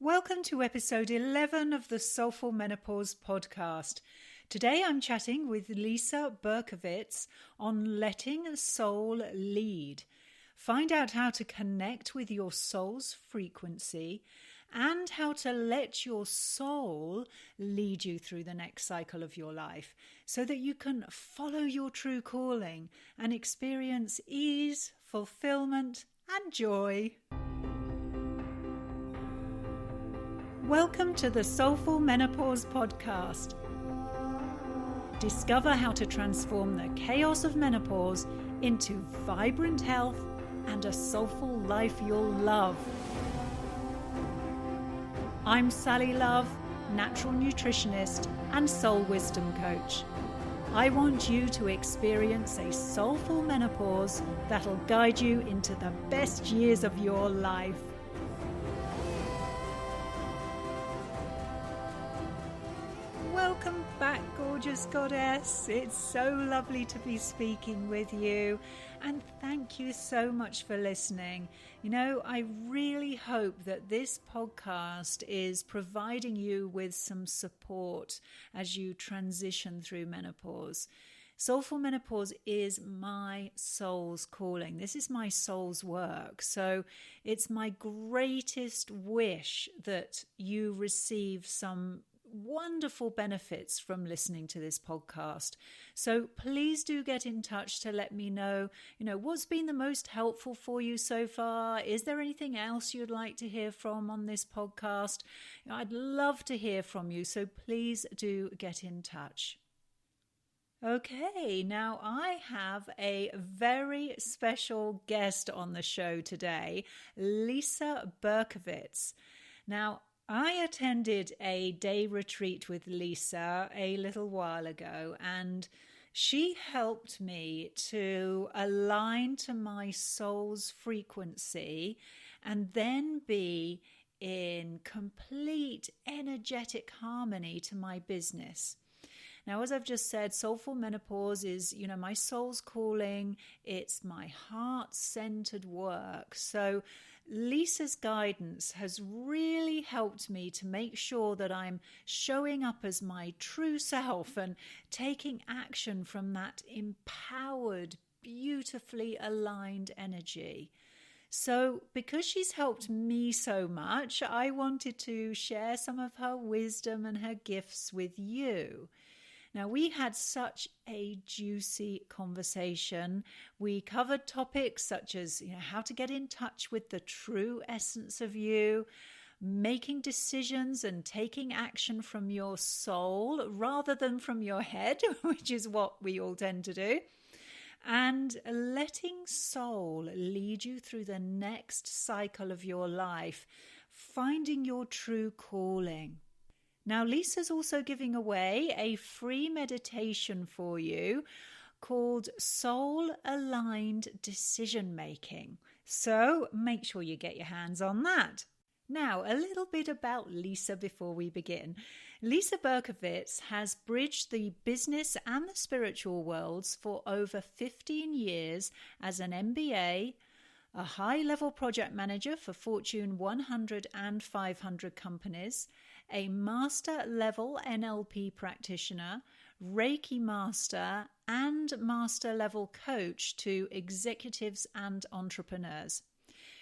Welcome to episode 11 of the Soulful Menopause podcast. Today I'm chatting with Lisa Berkovitz on letting soul lead. Find out how to connect with your soul's frequency and how to let your soul lead you through the next cycle of your life so that you can follow your true calling and experience ease, fulfillment, and joy. Welcome to the Soulful Menopause podcast. Discover how to transform the chaos of menopause into vibrant health and a soulful life you'll love. I'm Sally Love, natural nutritionist and soul wisdom coach. I want you to experience a soulful menopause that'll guide you into the best years of your life. Welcome back, gorgeous goddess. It's so lovely to be speaking with you, and thank you so much for listening. You know, I really hope that this podcast is providing you with some support as you transition through menopause. Soulful Menopause is my soul's calling. This is my soul's work. So it's my greatest wish that you receive some wonderful benefits from listening to this podcast. So please do get in touch to let me know, what's been the most helpful for you so far? Is there anything else you'd like to hear from on this podcast? I'd love to hear from you. So please do get in touch. Okay, now I have a very special guest on the show today, Lisa Berkovitz. Now, I attended a day retreat with Lisa a little while ago, and she helped me to align to my soul's frequency and then be in complete energetic harmony to my business. Now, as I've just said, Soulful Menopause is, my soul's calling. It's my heart-centered work. So Lisa's guidance has really helped me to make sure that I'm showing up as my true self and taking action from that empowered, beautifully aligned energy. So because she's helped me so much, I wanted to share some of her wisdom and her gifts with you. Now, we had such a juicy conversation. We covered topics such as, how to get in touch with the true essence of you, making decisions and taking action from your soul rather than from your head, which is what we all tend to do, and letting soul lead you through the next cycle of your life, finding your true calling. Now, Lisa's also giving away a free meditation for you called Soul Aligned Decision Making. So make sure you get your hands on that. Now, a little bit about Lisa before we begin. Lisa Berkovitz has bridged the business and the spiritual worlds for over 15 years as an MBA, a high-level project manager for Fortune 100 and 500 companies, a master-level NLP practitioner, Reiki master, and master-level coach to executives and entrepreneurs.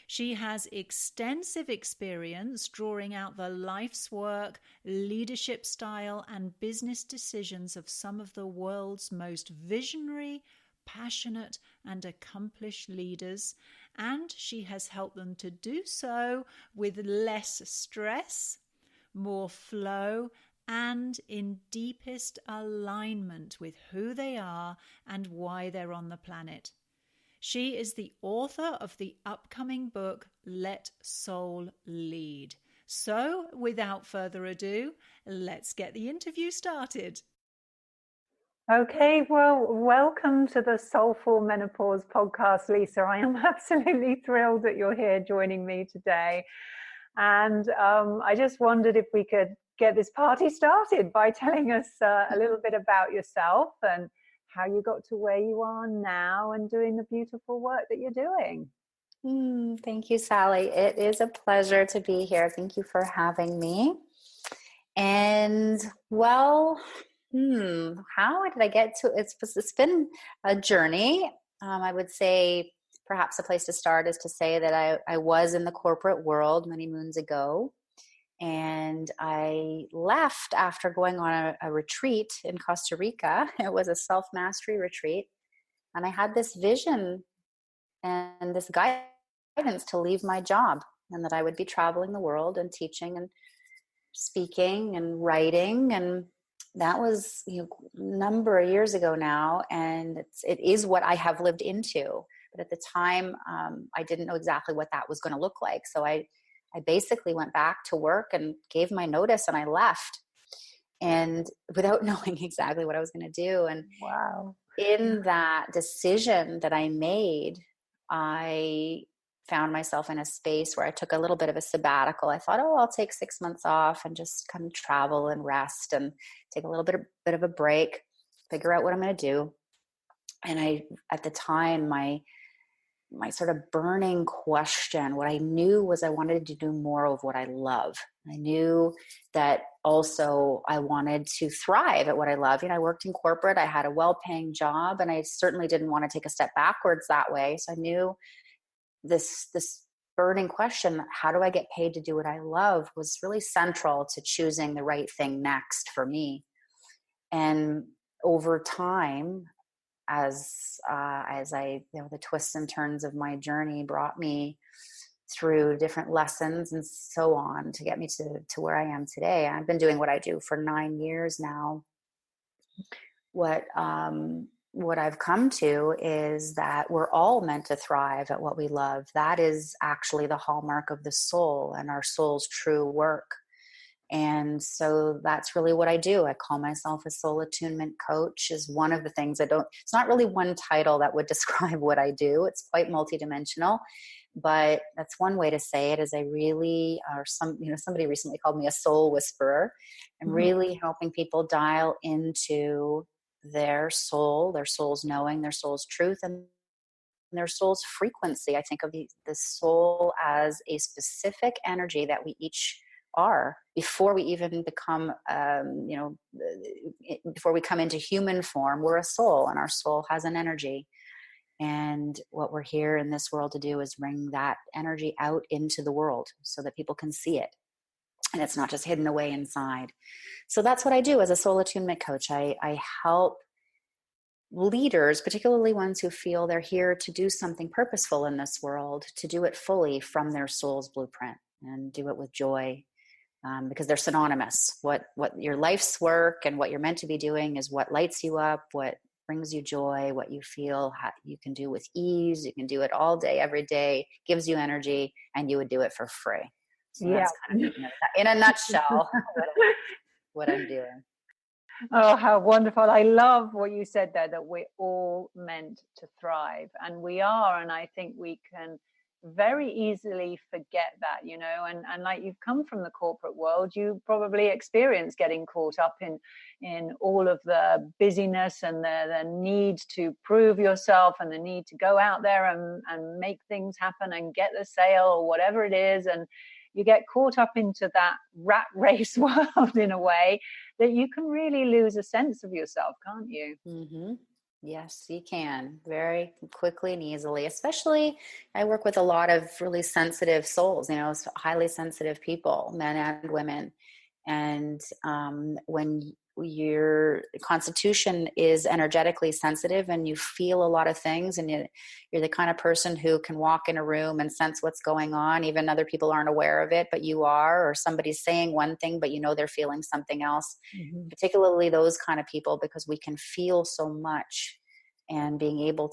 She has extensive experience drawing out the life's work, leadership style, and business decisions of some of the world's most visionary, passionate, and accomplished leaders, and she has helped them to do so with less stress, more flow, and in deepest alignment with who they are and why they're on the planet. She is the author of the upcoming book, Let Soul Lead. So, without further ado, let's get the interview started. Okay, well, welcome to the Soulful Menopause podcast, Lisa. I am absolutely thrilled that you're here joining me today. And I just wondered if we could get this party started by telling us a little bit about yourself and how you got to where you are now and doing the beautiful work that you're doing. Thank you, Sally. It is a pleasure to be here. Thank you for having me. And well, how did I get to it's been a journey. I would say perhaps a place to start is to say that I was in the corporate world many moons ago. And I left after going on a retreat in Costa Rica. It was a self-mastery retreat. And I had this vision and this guidance to leave my job, and that I would be traveling the world and teaching and speaking and writing. And that was a number of years ago now, and it is what I have lived into. But at the time, I didn't know exactly what that was going to look like. So I basically went back to work and gave my notice, and I left, and without knowing exactly what I was going to do. And Wow. in that decision that I made, I found myself in a space where I took a little bit of a sabbatical. I thought, I'll take 6 months off and just kind of travel and rest and take a little bit of a break, figure out what I'm going to do. And at the time, my sort of burning question, what I knew was I wanted to do more of what I love. I knew that also I wanted to thrive at what I love. I worked in corporate, I had a well-paying job, and I certainly didn't want to take a step backwards that way. So I knew this burning question, how do I get paid to do what I love, was really central to choosing the right thing next for me. And over time, as I, the twists and turns of my journey brought me through different lessons and so on to get me to where I am today. I've been doing what I do for 9 years now. What I've come to is that we're all meant to thrive at what we love. That is actually the hallmark of the soul and our soul's true work. And so that's really what I do. I call myself a soul attunement coach, is one of the things it's not really one title that would describe what I do. It's quite multidimensional, but that's one way to say it. Is I really somebody recently called me a soul whisperer. I'm really helping people dial into their soul, their soul's knowing, their soul's truth, and their soul's frequency. I think of the soul as a specific energy that we each are before we even become, before we come into human form. We're a soul, and our soul has an energy. And what we're here in this world to do is bring that energy out into the world so that people can see it. And it's not just hidden away inside. So that's what I do as a soul attunement coach. I help leaders, particularly ones who feel they're here to do something purposeful in this world, to do it fully from their soul's blueprint and do it with joy. Because they're synonymous. What your life's work and what you're meant to be doing is what lights you up, what brings you joy, what you feel you can do with ease. You can do it all day, every day, gives you energy, and you would do it for free. So that's kind of, in a nutshell, what I'm doing. Oh, how wonderful. I love what you said there, that we're all meant to thrive, and we are. And I think we can very easily forget that, and like, you've come from the corporate world, you probably experienced getting caught up in all of the busyness and the need to prove yourself and the need to go out there and make things happen and get the sale or whatever it is. And you get caught up into that rat race world in a way that you can really lose a sense of yourself, can't you? Mm-hmm. Yes, you can, very quickly and easily. Especially, I work with a lot of really sensitive souls, highly sensitive people, men and women. And when your constitution is energetically sensitive and you feel a lot of things, and you're the kind of person who can walk in a room and sense what's going on, even other people aren't aware of it, but you are, or somebody's saying one thing, but they're feeling something else. Particularly those kind of people, because we can feel so much, and being able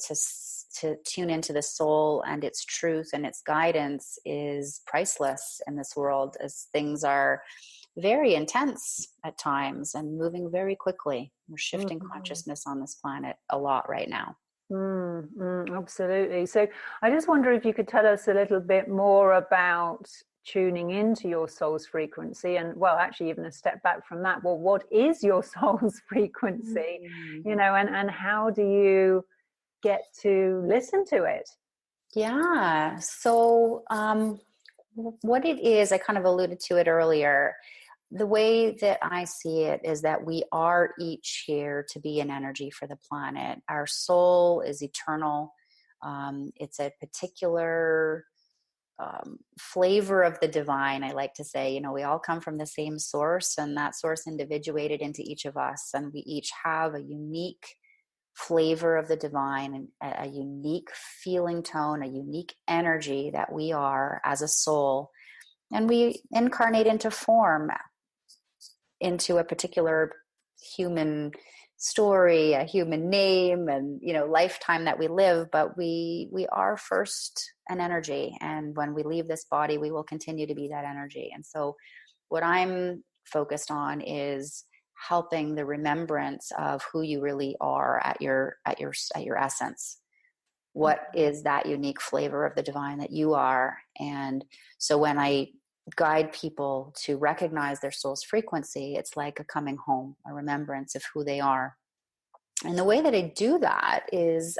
to tune into the soul and its truth and its guidance is priceless in this world, as things are very intense at times and moving very quickly. We're shifting consciousness on this planet a lot right now. Absolutely. So I just wonder if you could tell us a little bit more about tuning into your soul's frequency, and actually even a step back from that, what is your soul's frequency, and how do you get to listen to it? Yeah. So, what it is, I kind of alluded to it earlier. The way that I see it is that we are each here to be an energy for the planet. Our soul is eternal. It's a particular flavor of the divine. I like to say, we all come from the same source, and that source individuated into each of us, and we each have a unique flavor of the divine and a unique feeling tone, a unique energy that we are as a soul. And we incarnate into form, into a particular human story, a human name, and lifetime that we live. But we are first an energy, and when we leave this body, we will continue to be that energy. And so what I'm focused on is helping the remembrance of who you really are at your essence. What is that unique flavor of the divine that you are? And so when I guide people to recognize their soul's frequency, it's like a coming home, a remembrance of who they are. And the way that I do that is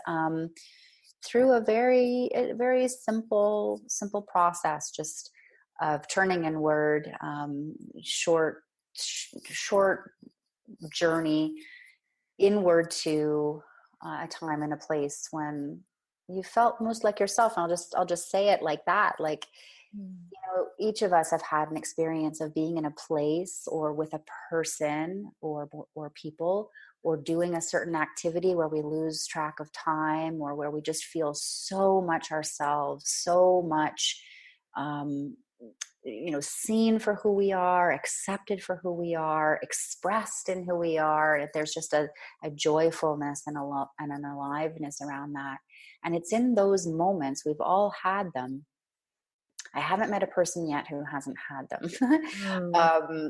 through a very simple process, just of turning inward, short journey inward to a time and a place when you felt most like yourself. And I'll just say it like that. Like, each of us have had an experience of being in a place or with a person or people, or doing a certain activity where we lose track of time, or where we just feel so much ourselves, so much, seen for who we are, accepted for who we are, expressed in who we are. If there's just a joyfulness and an aliveness around that. And it's in those moments, we've all had them. I haven't met a person yet who hasn't had them.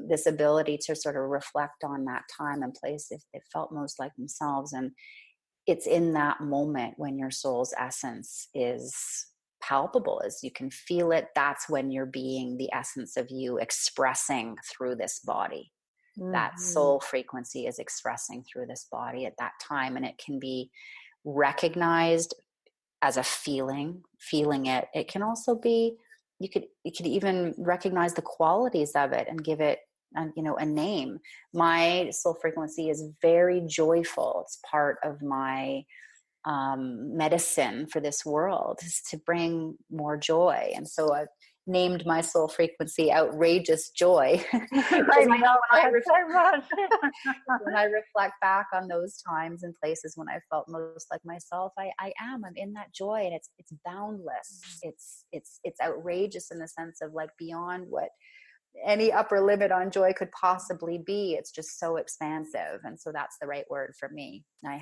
This ability to sort of reflect on that time and place if they felt most like themselves. And it's in that moment when your soul's essence is palpable, as you can feel it. That's when you're being the essence of you expressing through this body. That soul frequency is expressing through this body at that time. And it can be recognized as a feeling it. It can also be, you could even recognize the qualities of it and give it a name. My soul frequency is very joyful. It's part of my medicine for this world, is to bring more joy. And so I've named my soul frequency Outrageous Joy. I love that so much. When I reflect back on those times and places when I felt most like myself, I'm in that joy, and it's boundless. It's outrageous in the sense of like beyond what any upper limit on joy could possibly be. It's just so expansive. And so that's the right word for me. And I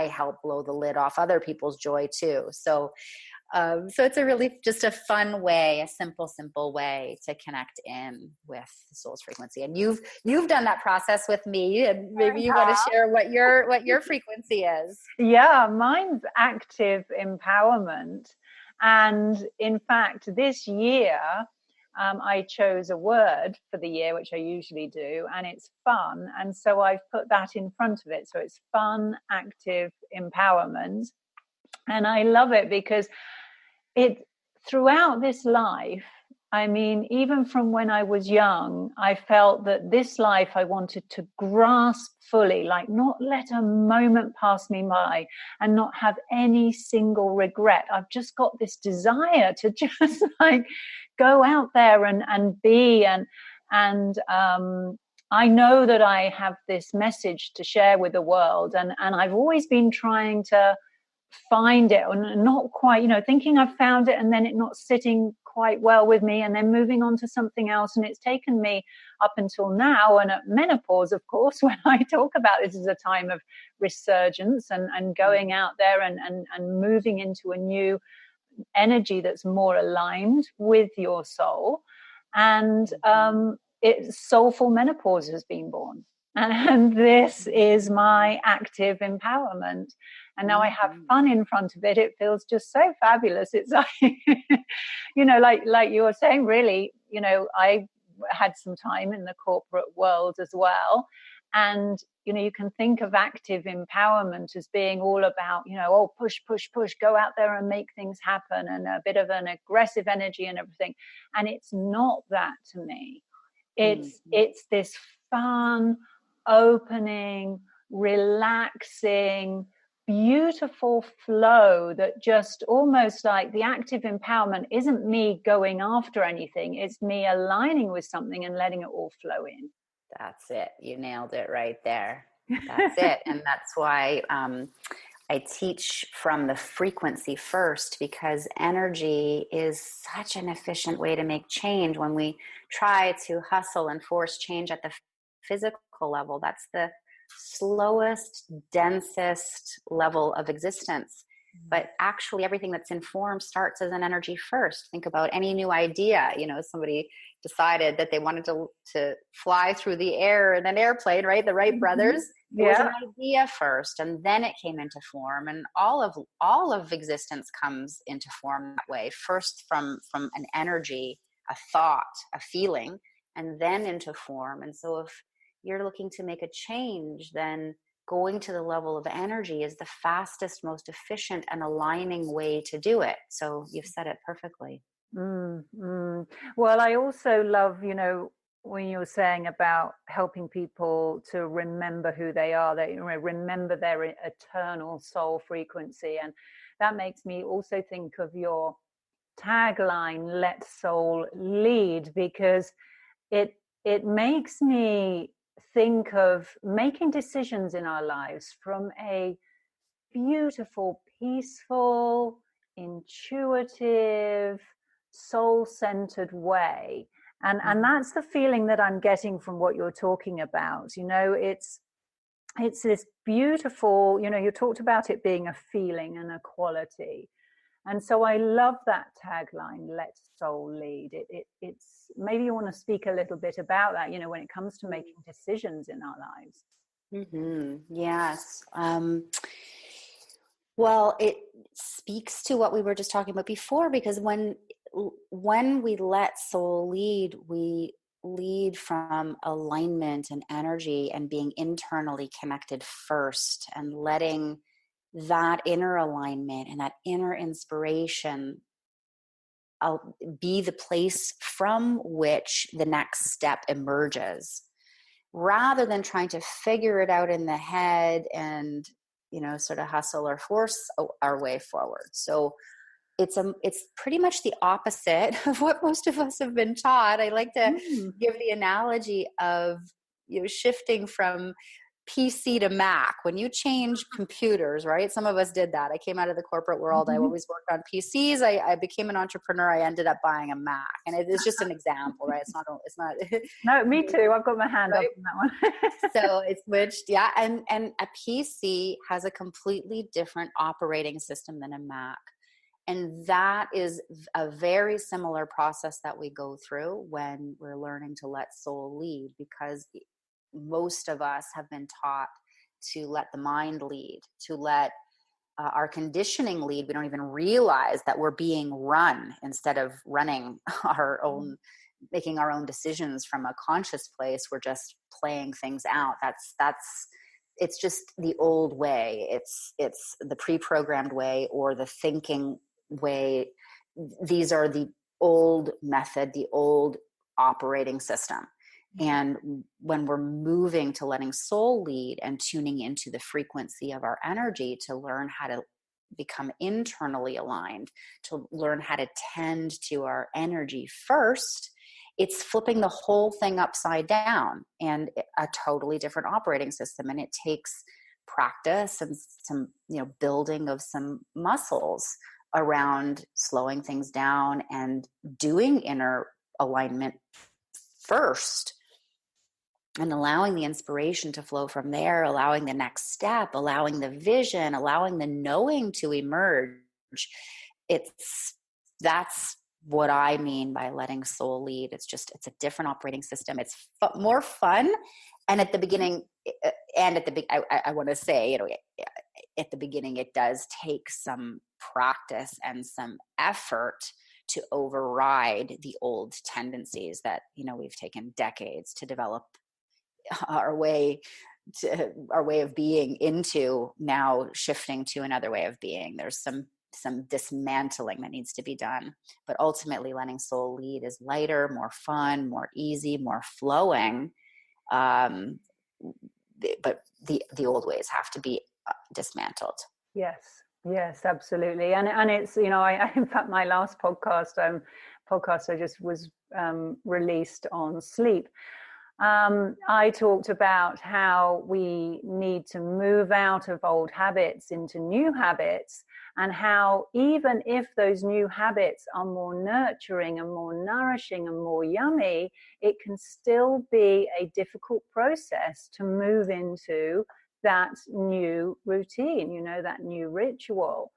help blow the lid off other people's joy too. So it's a really just a fun way, a simple way to connect in with the soul's frequency. And you've done that process with me, and maybe you want to share what your frequency is. Yeah, mine's active empowerment. And in fact, this year, I chose a word for the year, which I usually do, and it's fun. And so I've put that in front of it. So it's fun, active empowerment. And I love it because throughout this life, I mean, even from when I was young, I felt that this life I wanted to grasp fully, like not let a moment pass me by and not have any single regret. I've just got this desire to just like go out there and be. And I know that I have this message to share with the world. And I've always been trying to find it, and not quite, thinking I've found it and then it not sitting quite well with me, and then moving on to something else. And it's taken me up until now, and at menopause, of course, when I talk about this as a time of resurgence and going out there and moving into a new energy that's more aligned with your soul. And soulful menopause has been born. And this is my active empowerment. And now I have fun in front of it. It feels just so fabulous. It's like, like you were saying, really, I had some time in the corporate world as well. And, you can think of active empowerment as being all about, oh, push, push, push, go out there and make things happen, and a bit of an aggressive energy and everything. And it's not that to me. It's this fun, opening, relaxing, beautiful flow that just almost like the active empowerment isn't me going after anything. It's me aligning with something and letting it all flow in. That's it. You nailed it right there. That's it. And that's why I teach from the frequency first, because energy is such an efficient way to make change. When we try to hustle and force change at the physical level, that's the slowest, densest level of existence. But actually everything that's in form starts as an energy first. Think about any new idea. Somebody decided that they wanted to fly through the air in an airplane, right? The Wright brothers. It was an idea first, and then it came into form. And all of existence comes into form that way. First from an energy, a thought, a feeling, and then into form. And so if you're looking to make a change, then going to the level of energy is the fastest, most efficient and aligning way to do it. So you've said it perfectly. Well, I also love, when you're saying about helping people to remember who they are, they remember their eternal soul frequency. And that makes me also think of your tagline, "Let Soul Lead," because it makes me think of making decisions in our lives from a beautiful, peaceful, intuitive, soul-centered way. And that's the feeling that I'm getting from what you're talking about. It's this beautiful, you talked about it being a feeling and a quality. And so I love that tagline, "Let Soul Lead." It's maybe you want to speak a little bit about that, when it comes to making decisions in our lives. Yes. Well, it speaks to what we were just talking about before, because when we let soul lead, we lead from alignment and energy and being internally connected first, and letting that inner alignment and that inner inspiration be the place from which the next step emerges, rather than trying to figure it out in the head and sort of hustle or force our way forward. So it's pretty much the opposite of what most of us have been taught. I like to give the analogy of shifting from PC to Mac. When you change computers, right? Some of us did that. I came out of the corporate world. I always worked on PCs. I became an entrepreneur. I ended up buying a Mac, and it is just an example, right? It's not. No, me too. I've got my hand up on that one. So it's switched, yeah. And a PC has a completely different operating system than a Mac. And that is a very similar process that we go through when we're learning to let soul lead, because most of us have been taught to let the mind lead, to let our conditioning lead. We don't even realize that we're being run instead of running our own, making our own decisions from a conscious place. We're just playing things out. It's just the old way. It's the pre-programmed way or the thinking way. These are the old method, the old operating system. And when we're moving to letting soul lead and tuning into the frequency of our energy to learn how to become internally aligned, to learn how to tend to our energy first, it's flipping the whole thing upside down and a totally different operating system. And it takes practice and some, building of some muscles around slowing things down and doing inner alignment first, and allowing the inspiration to flow from there, allowing the next step, allowing the vision, allowing the knowing to emerge. That's what I mean by letting soul lead. It's a different operating system. It's more fun. And at the beginning, I want to say, at the beginning, it does take some practice and some effort to override the old tendencies that, we've taken decades to develop our way of being into now shifting to another way of being. There's some dismantling that needs to be done, but ultimately letting soul lead is lighter, more fun, more easy, more flowing. But the old ways have to be dismantled. Yes, absolutely. And it's, I in fact, my last podcast I just was released on sleep. I talked about how we need to move out of old habits into new habits, and how even if those new habits are more nurturing and more nourishing and more yummy, it can still be a difficult process to move into that new routine, that new ritual.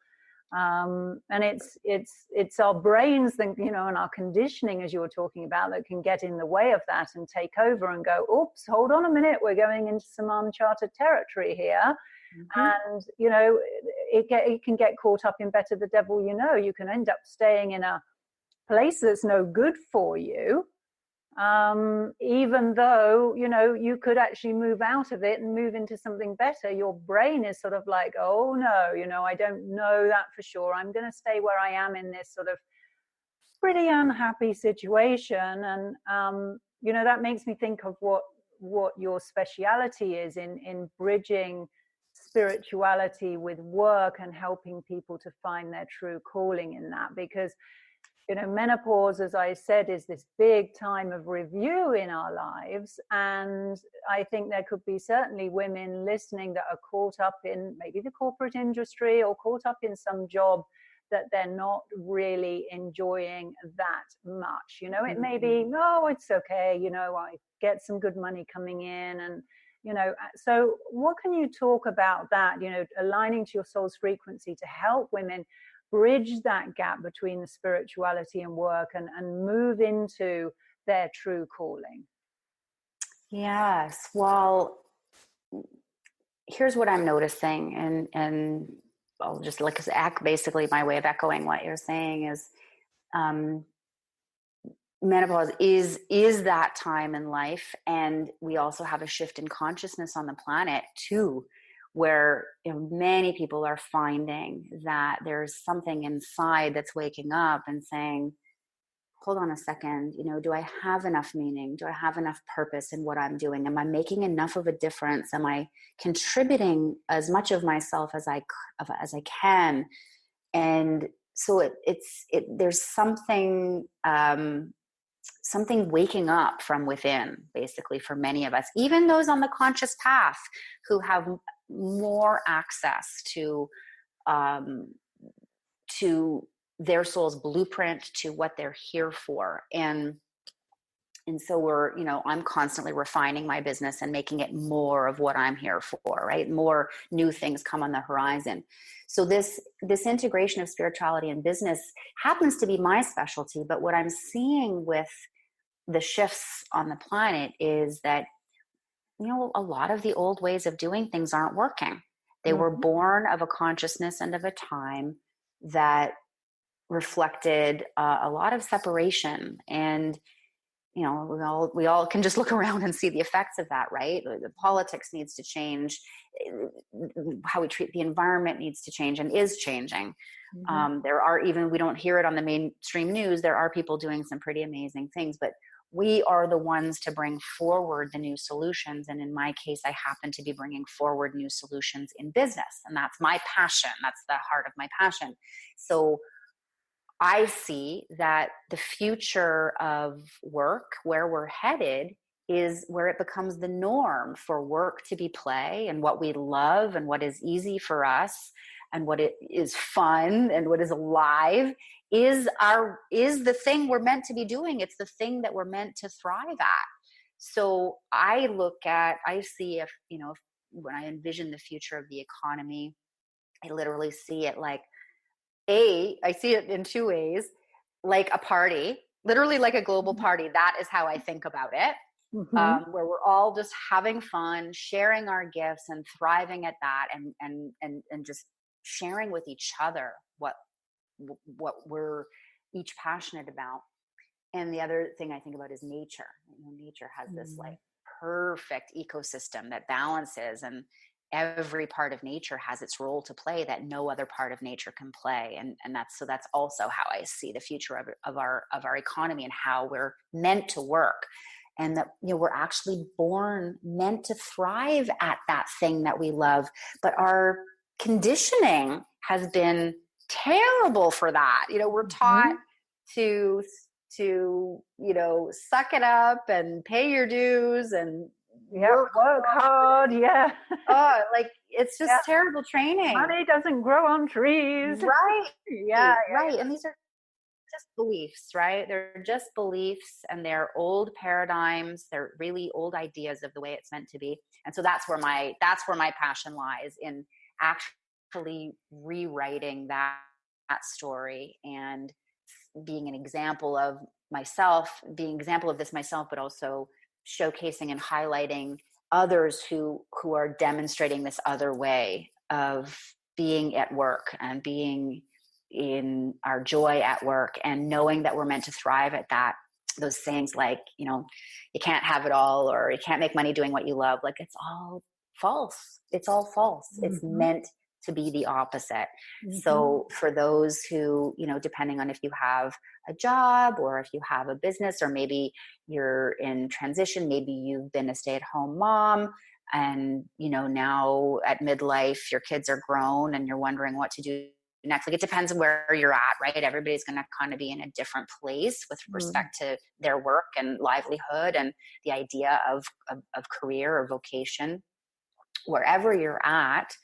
And it's our brains that, and our conditioning, as you were talking about, that can get in the way of that and take over and go, oops, hold on a minute, we're going into some uncharted territory here. And it can get caught up in better the devil you can end up staying in a place that's no good for you, even though you could actually move out of it and move into something better. Your brain is sort of like, oh no, I don't know that for sure, I'm going to stay where I am in this sort of pretty unhappy situation. And that makes me think of what your speciality is in bridging spirituality with work and helping people to find their true calling in that. Because menopause, as I said, is this big time of review in our lives. And I think there could be certainly women listening that are caught up in maybe the corporate industry, or caught up in some job that they're not really enjoying that much. It may be, no, it's okay, I get some good money coming in. And so what can you talk about that, aligning to your soul's frequency to help women bridge that gap between the spirituality and work, and move into their true calling? Yes. Well, here's what I'm noticing, and I'll just basically my way of echoing what you're saying is, menopause is that time in life, and we also have a shift in consciousness on the planet too, where many people are finding that there's something inside that's waking up and saying, hold on a second, do I have enough meaning? Do I have enough purpose in what I'm doing? Am I making enough of a difference? Am I contributing as much of myself as I can? And so there's something waking up from within, basically, for many of us, even those on the conscious path who have more access to their soul's blueprint, to what they're here for. And so I'm constantly refining my business and making it more of what I'm here for, right? More new things come on the horizon. So this integration of spirituality and business happens to be my specialty. But what I'm seeing with the shifts on the planet is that, a lot of the old ways of doing things aren't working. They were born of a consciousness and of a time that reflected a lot of separation. And we all can just look around and see the effects of that, right? The politics needs to change. How we treat the environment needs to change, and is changing. There are, even, we don't hear it on the mainstream news, there are people doing some pretty amazing things, but we are the ones to bring forward the new solutions. And in my case, I happen to be bringing forward new solutions in business. And that's my passion. That's the heart of my passion. So I see that the future of work, where we're headed, is where it becomes the norm for work to be play, and what we love and what is easy for us and what it is fun and what is alive is the thing we're meant to be doing. It's the thing that we're meant to thrive at. So I see if when I envision the future of the economy, I literally see it like, I see it in two ways, like a party, literally like a global party. That is how I think about it. Where we're all just having fun, sharing our gifts and thriving at that, and just sharing with each other what we're each passionate about. And the other thing I think about is nature. Nature has this like perfect ecosystem that balances, and every part of nature has its role to play that no other part of nature can play. And that's also how I see the future of our economy and how we're meant to work. And that, we're actually born meant to thrive at that thing that we love, but our conditioning has been terrible for that. We're taught to suck it up and pay your dues and work hard. Yeah. Oh, like it's just terrible training. Money doesn't grow on trees. Right. Yeah. Right. And these are just beliefs, right? They're just beliefs, and they're old paradigms. They're really old ideas of the way it's meant to be. And so that's where my passion lies, in actually rewriting that story and being an example of this myself, but also showcasing and highlighting others who are demonstrating this other way of being at work and being in our joy at work, and knowing that we're meant to thrive at that. Those things like, you can't have it all, or you can't make money doing what you love. Like, it's all false. It's all false. It's meant to be the opposite. So for those who, depending on if you have a job or if you have a business, or maybe you're in transition, maybe you've been a stay-at-home mom, and, now at midlife, your kids are grown and you're wondering what to do next. Like, it depends on where you're at, right? Everybody's going to kind of be in a different place with respect to their work and livelihood and the idea of career or vocation. Wherever you're at,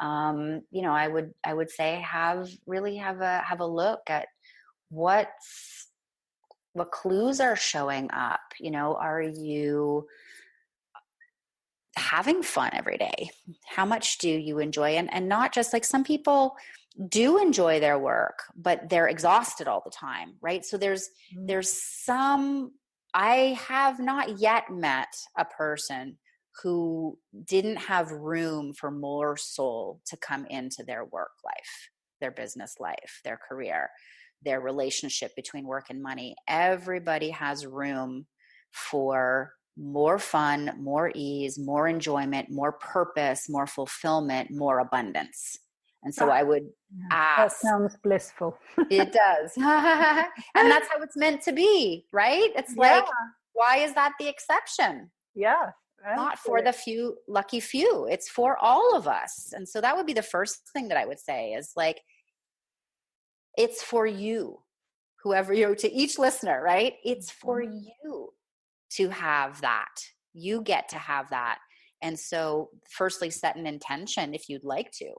I would say have a look at what clues are showing up. Are you having fun every day? How much do you enjoy? And not just like, some people do enjoy their work, but they're exhausted all the time, right? So there's I have not yet met a person who didn't have room for more soul to come into their work life, their business life, their career, their relationship between work and money. Everybody has room for more fun, more ease, more enjoyment, more purpose, more fulfillment, more abundance. And so I would ask. That sounds blissful. It does. And that's how it's meant to be, right? It's like, why is that the exception? Yeah. Not for the lucky few. It's for all of us. And so that would be the first thing that I would say, is like, it's for you, whoever to each listener, right? It's for you to have that. You get to have that. And so firstly, set an intention if you'd like to.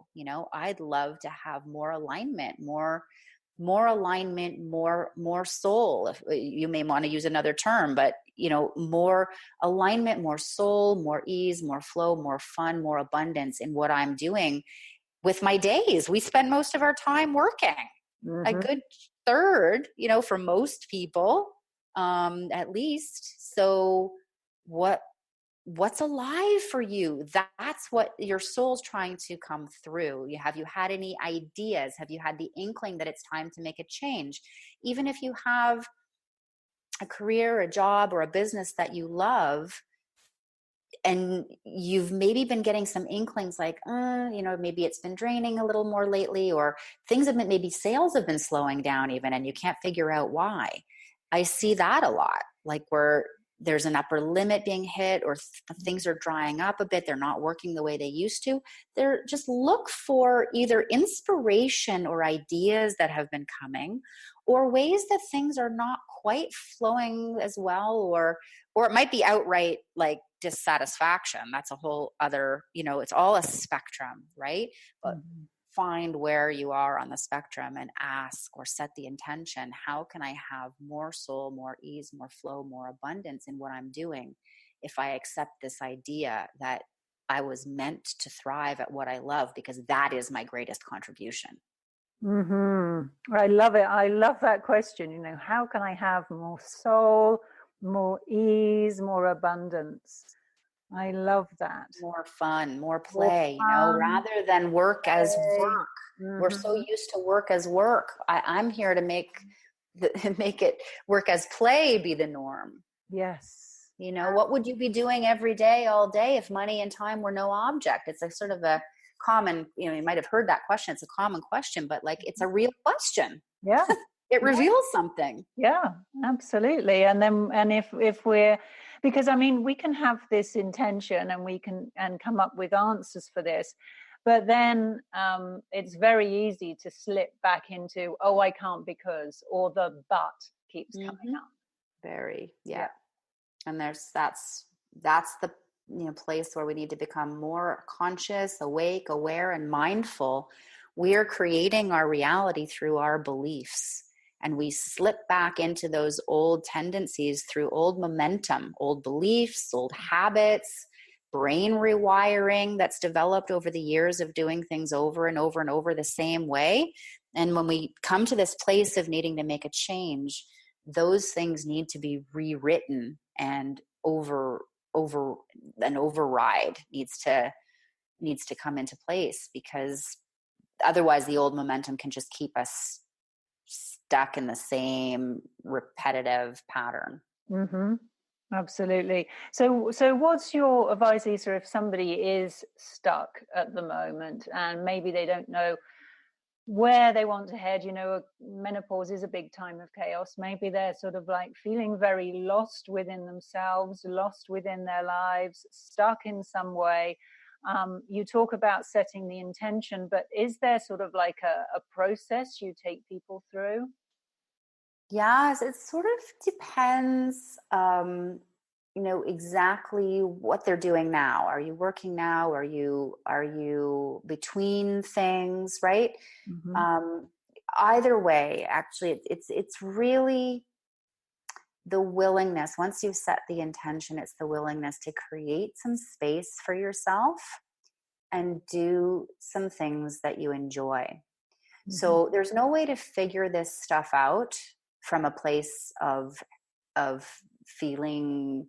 I'd love to have more alignment, more alignment, more soul. If you may want to use another term, but more alignment, more soul, more ease, more flow, more fun, more abundance in what I'm doing with my days. We spend most of our time working, a good third, for most people, at least. So what's alive for you? That's what your soul's trying to come through. Have you had any ideas? Have you had the inkling that it's time to make a change? Even if you have a career, a job, or a business that you love, and you've maybe been getting some inklings like, maybe it's been draining a little more lately, or things have been, maybe sales have been slowing down even, and you can't figure out why. I see that a lot, like where there's an upper limit being hit, or things are drying up a bit. They're not working the way they used to. Just look for either inspiration or ideas that have been coming, or ways that things are not quite flowing as well, or it might be outright like dissatisfaction. That's a whole other, it's all a spectrum, right? But find where you are on the spectrum and ask, or set the intention, how can I have more soul, more ease, more flow, more abundance in what I'm doing if I accept this idea that I was meant to thrive at what I love, because that is my greatest contribution. I love it. I love that question. How can I have more soul, more ease, more abundance? I love that. More fun, more play, rather than work as work. We're so used to work as work. I'm here to make it work as play be the norm. Yes. You know, what would you be doing every day, all day, if money and time were no object? It's a sort of a common, you know, you might have heard that question. It's a common question, but like, it's a real question. Yeah. It reveals something. Yeah, absolutely. And then, and if we're, because I mean, we can have this intention and we can and come up with answers for this, but then it's very easy to slip back into, oh, I can't because, or the but keeps coming up. Very, yeah. And that's the, you know, place where we need to become more conscious, awake, aware, and mindful. We are creating our reality through our beliefs, and we slip back into those old tendencies through old momentum, old beliefs, old habits, brain rewiring that's developed over the years of doing things over and over and over the same way. And when we come to this place of needing to make a change, those things need to be rewritten, and an override needs to come into place, because otherwise the old momentum can just keep us stuck in the same repetitive pattern. Absolutely. So what's your advice, Lisa, if somebody is stuck at the moment and maybe they don't know where they want to head? You know, menopause is a big time of chaos. Maybe they're sort of like feeling very lost within themselves, lost within their lives, stuck in some way. You talk about setting the intention, but is there sort of like a process you take people through? Yes, it sort of depends, you know, exactly what they're doing now. Are you working now? Are you between things, right? Either way, actually, it's really the willingness. Once you've set the intention, it's the willingness to create some space for yourself and do some things that you enjoy. So there's no way to figure this stuff out from a place of feeling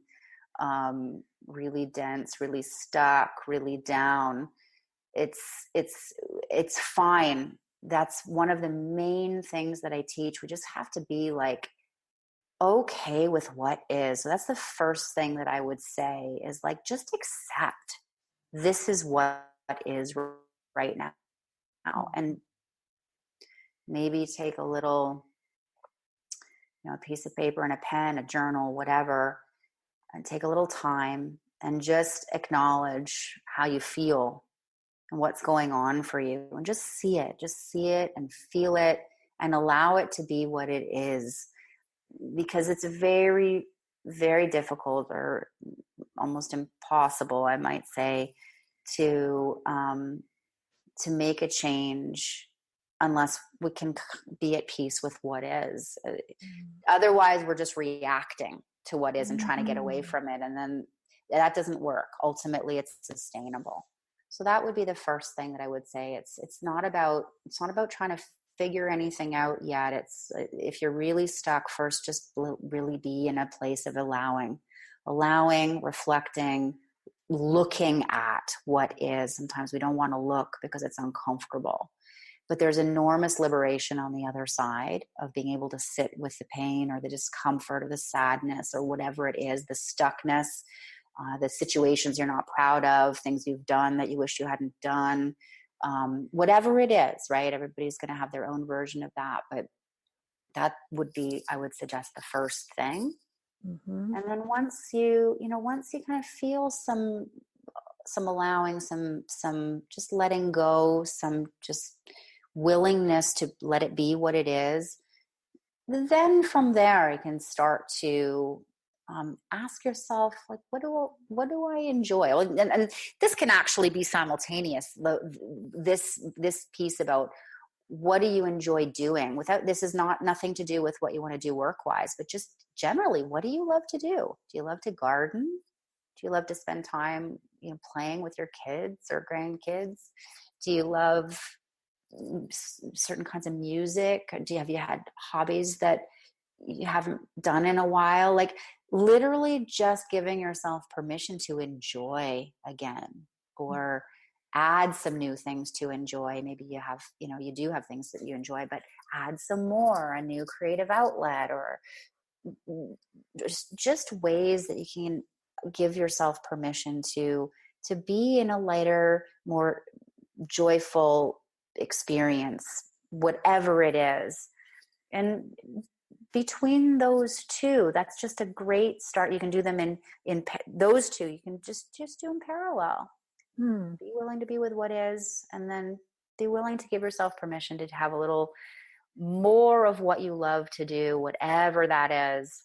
really dense, really stuck, really down. It's fine. That's one of the main things that I teach. We just have to be like okay with what is. So that's the first thing that I would say, is like, just accept this is what is right now. And maybe take a little, you know, a piece of paper and a pen, a journal, whatever, and take a little time and just acknowledge how you feel and what's going on for you, and just see it and feel it, and allow it to be what it is. Because it's very, very difficult, or almost impossible, I might say, to make a change unless we can be at peace with what is. Otherwise, we're just reacting to what is and trying to get away from it. And then that doesn't work. Ultimately, it's sustainable. So that would be the first thing that I would say. It's not about trying to figure anything out yet. It's, if you're really stuck, first just really be in a place of allowing, reflecting, looking at what is. Sometimes we don't want to look because it's uncomfortable, but there's enormous liberation on the other side of being able to sit with the pain or the discomfort or the sadness or whatever it is, the stuckness, the situations you're not proud of, things you've done that you wish you hadn't done, whatever it is, right? Everybody's going to have their own version of that, but that would be, I would suggest, the first thing. And then once you kind of feel some allowing, some just letting go, some just willingness to let it be what it is, then from there you can start to ask yourself, like, what do I enjoy? And this can actually be simultaneous. This piece about what do you enjoy doing, without, this is nothing to do with what you want to do work-wise, but just generally, what do you love to do? Do you love to garden? Do you love to spend time, you know, playing with your kids or grandkids? Do you love certain kinds of music? Have you had hobbies that you haven't done in a while? Like, literally just giving yourself permission to enjoy again, or add some new things to enjoy. Maybe you do have things that you enjoy, but add some more, a new creative outlet, or just ways that you can give yourself permission to be in a lighter, more joyful experience, whatever it is. And between those two, that's just a great start. You can do them in those two. You can just do in parallel. Be willing to be with what is, and then be willing to give yourself permission to have a little more of what you love to do, whatever that is.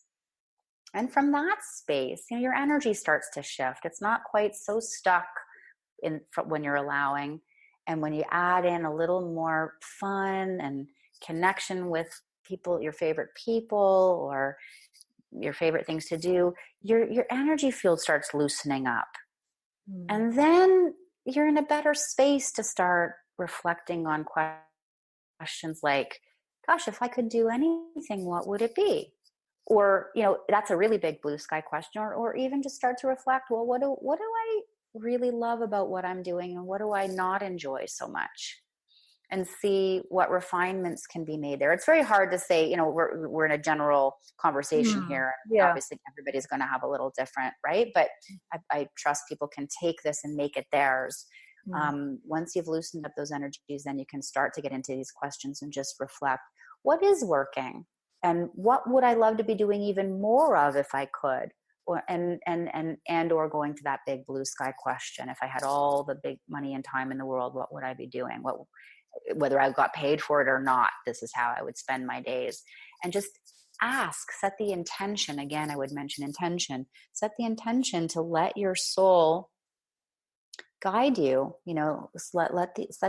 And from that space, your energy starts to shift. It's not quite so stuck when you're allowing. And when you add in a little more fun and connection with people, your favorite people, or your favorite things to do, your energy field starts loosening up. And then you're in a better space to start reflecting on questions like, gosh, if I could do anything, what would it be? Or, that's a really big blue sky question, or even just start to reflect, well, what do I really love about what I'm doing, and what do I not enjoy so much? And see what refinements can be made there. It's very hard to say, we're in a general conversation here. Yeah. Obviously everybody's going to have a little different, right? But I trust people can take this and make it theirs. Once you've loosened up those energies, then you can start to get into these questions and just reflect, what is working? And what would I love to be doing even more of if I could? Or or going to that big blue sky question. If I had all the big money and time in the world, what would I be doing? Whether I got paid for it or not, this is how I would spend my days. And just ask, set the intention. Again, I would mention intention. Set the intention to let your soul guide you. Set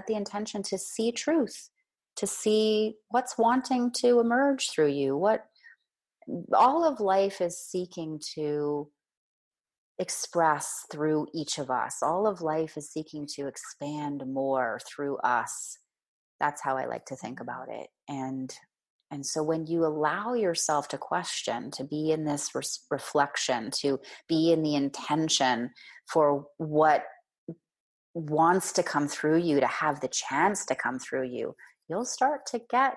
the intention to see truth, to see what's wanting to emerge through you. What all of life is seeking to express through each of us. All of life is seeking to expand more through us. That's how I like to think about it. And so when you allow yourself to question, to be in this reflection, to be in the intention for what wants to come through you, to have the chance to come through you, you'll start to get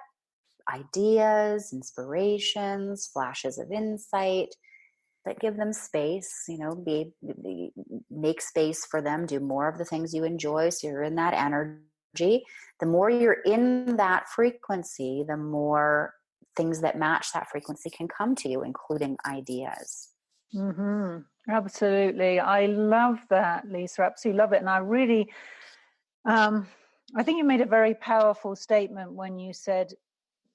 ideas, inspirations, flashes of insight. But give them space, make space for them, do more of the things you enjoy, so you're in that energy. The more you're in that frequency, the more things that match that frequency can come to you, including ideas. Absolutely. I love that, Lisa. Absolutely love it. And I really, I think you made a very powerful statement when you said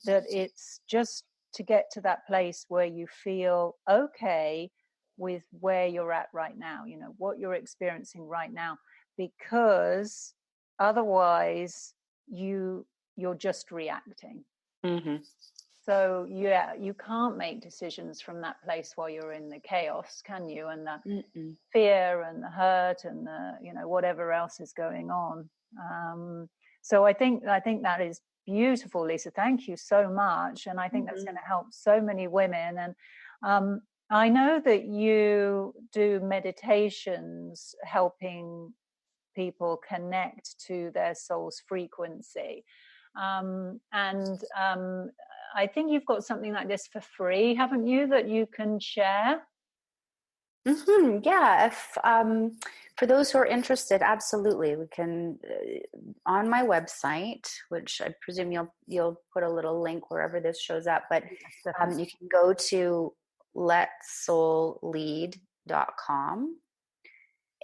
that it's just to get to that place where you feel okay with where you're at right now, what you're experiencing right now, because otherwise you're just reacting. So you can't make decisions from that place while you're in the chaos, can you? And the fear and the hurt and the whatever else is going on. So I think that is beautiful, Lisa. Thank you so much. And I think that's going to help so many women. And I know that you do meditations helping people connect to their soul's frequency. I think you've got something like this for free, haven't you, that you can share? Yeah, if for those who are interested, absolutely, we can on my website, which I presume you'll put a little link wherever this shows up. But you can go to letsoullead.com,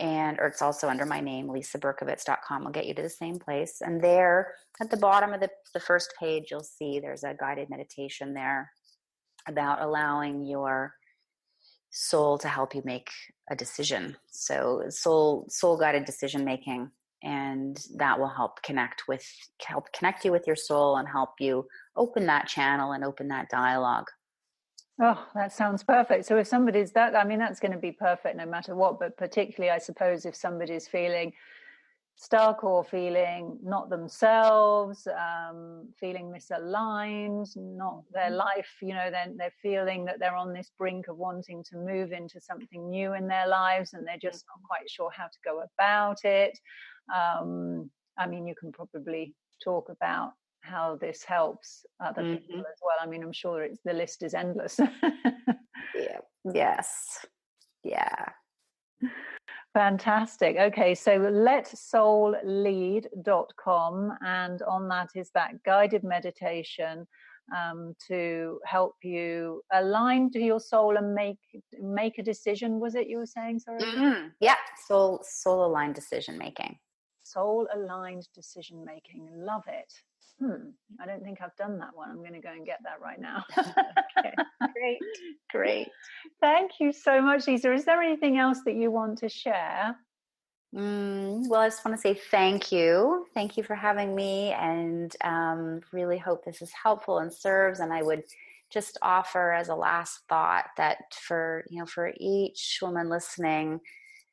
or it's also under my name, lisaberkovitz.com. Will get you to the same place. And there, at the bottom of the first page, you'll see there's a guided meditation there about allowing your soul to help you make a decision. So soul guided decision making, and that will help connect you with your soul and help you open that channel and open that dialogue. Oh, that sounds perfect. So if somebody's that's going to be perfect no matter what, but particularly I suppose if somebody's feeling stuck or feeling not themselves, feeling misaligned, not their life, then they're feeling that they're on this brink of wanting to move into something new in their lives and they're just not quite sure how to go about it. You can probably talk about how this helps other people as well. I mean, I'm sure the list is endless. Yeah. Yes. Yeah. Fantastic. Okay, so letsoullead.com, and on that is that guided meditation to help you align to your soul and make a decision. Was it you were saying? Sorry. Yeah. Soul aligned decision making. Soul aligned decision making. Love it. I don't think I've done that one. I'm going to go and get that right now. Okay. Great. Thank you so much, Lisa. Is there anything else that you want to share? Well, I just want to say thank you. Thank you for having me, and really hope this is helpful and serves. And I would just offer as a last thought that for each woman listening,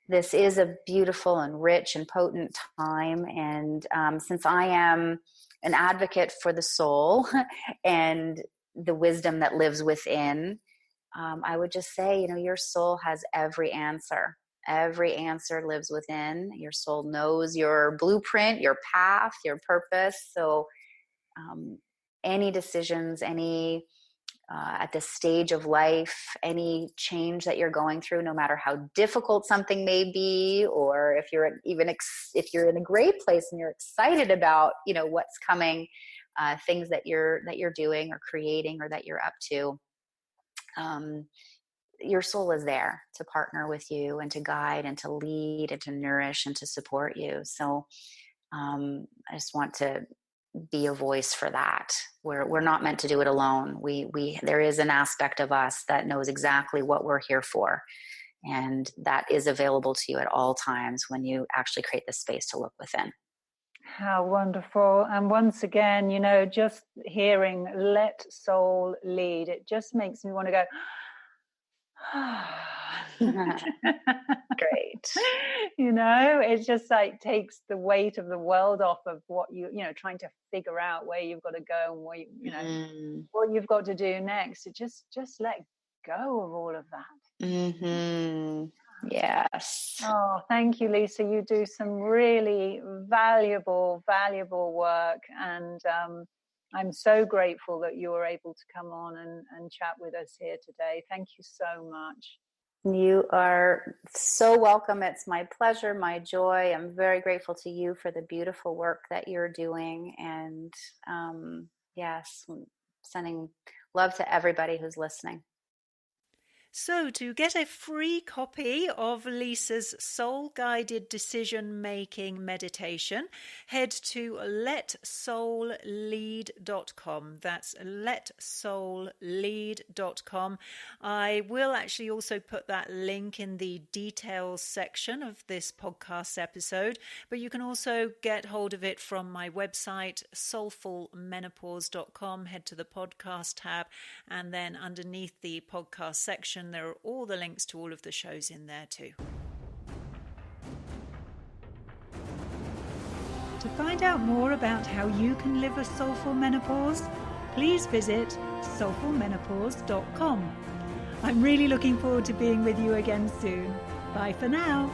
this is a beautiful and rich and potent time. And since I am an advocate for the soul and the wisdom that lives within, I would just say, your soul has every answer. Every answer lives within. Your soul knows your blueprint, your path, your purpose. So any decisions, at this stage of life, any change that you're going through, no matter how difficult something may be, or if you're in a great place and you're excited about, what's coming, things that you're doing or creating or that you're up to, your soul is there to partner with you and to guide and to lead and to nourish and to support you. So I just want to be a voice for that. We're not meant to do it alone. There is an aspect of us that knows exactly what we're here for, and that is available to you at all times when you actually create the space to look within. How wonderful. And once again, just hearing let soul lead, it just makes me want to go, Great. It's just like takes the weight of the world off of what trying to figure out where you've got to go and where what you've got to do next. It just let go of all of that. Yes. Oh, thank you, Lisa. You do some really valuable work, and I'm so grateful that you were able to come on and chat with us here today. Thank you so much. You are so welcome. It's my pleasure, my joy. I'm very grateful to you for the beautiful work that you're doing. And yes, sending love to everybody who's listening. So to get a free copy of Lisa's soul-guided decision-making meditation, head to letsoullead.com. That's letsoullead.com. I will actually also put that link in the details section of this podcast episode, but you can also get hold of it from my website, soulfulmenopause.com. Head to the podcast tab, and then underneath the podcast section, there are all the links to all of the shows in there too. To find out more about how you can live a soulful menopause, please visit soulfulmenopause.com. I'm really looking forward to being with you again soon. Bye for now.